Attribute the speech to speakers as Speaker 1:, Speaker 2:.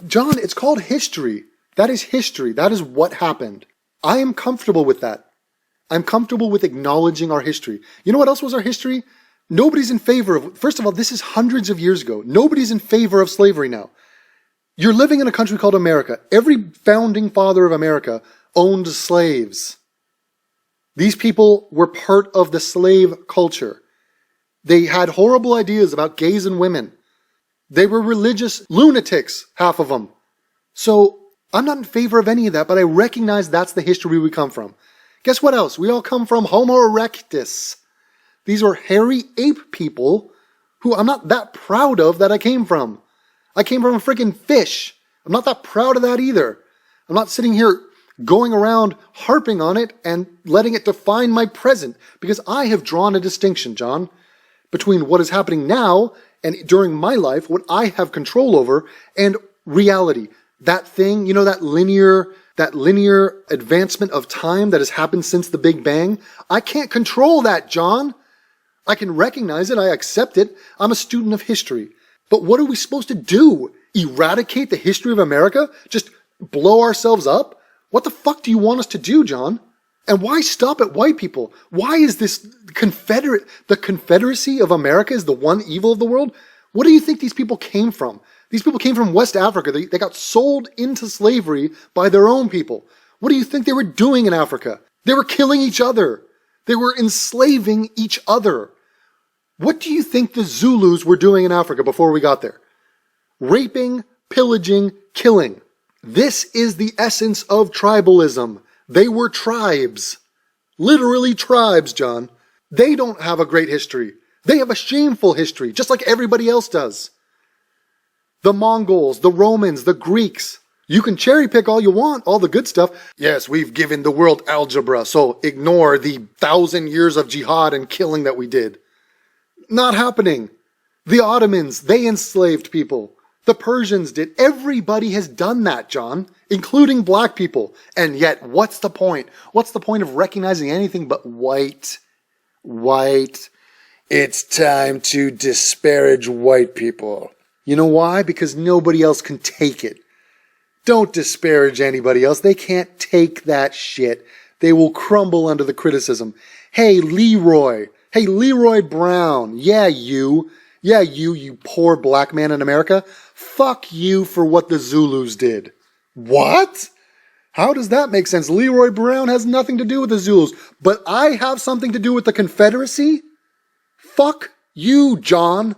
Speaker 1: John, it's called history. That is history. That is what happened. I am comfortable with that. I'm comfortable with acknowledging our history. You know what else was our history? Nobody's in favor of, first of all, this is hundreds of years ago. Nobody's in favor of slavery now. You're living in a country called America. Every founding father of America owned slaves. These people were part of the slave culture. They had horrible ideas about gays and women. They were religious lunatics, half of them. So I'm not in favor of any of that, but I recognize that's the history we come from. Guess what else? We all come from Homo erectus. These are hairy ape people who I'm not that proud of that I came from. I came from a freaking fish. I'm not that proud of that either. I'm not sitting here going around harping on it and letting it define my present, because I have drawn a distinction, John, between what is happening now and during my life, what I have control over, and reality. That thing, you know, that linear advancement of time that has happened since the Big Bang. I can't control that, John. I can recognize it. I accept it. I'm a student of history. But what are we supposed to do? Eradicate the history of America? Just blow ourselves up? What the fuck do you want us to do, John? And why stop at white people? Why is this the Confederacy of America is the one evil of the world? What do you think these people came from? These people came from West Africa. They got sold into slavery by their own people. What do you think they were doing in Africa? They were killing each other. They were enslaving each other. What do you think the Zulus were doing in Africa before we got there? Raping, pillaging, killing. This is the essence of tribalism. They were tribes. Literally tribes, John. They don't have a great history. They have a shameful history, just like everybody else does. The Mongols, the Romans, the Greeks. You can cherry pick all you want, all the good stuff. Yes, we've given the world algebra, so ignore the 1,000 years of jihad and killing that we did. Not happening. The Ottomans, they enslaved people. The Persians did. Everybody has done that, John, including black people. And yet, what's the point? What's the point of recognizing anything but white? White. It's time to disparage white people. You know why? Because nobody else can take it. Don't disparage anybody else. They can't take that shit. They will crumble under the criticism. Hey, Leroy. Hey, Leroy Brown. Yeah, you poor black man in America. Fuck you for what the Zulus did. What? How does that make sense? Leroy Brown has nothing to do with the Zulus, but I have something to do with the Confederacy? Fuck you, John.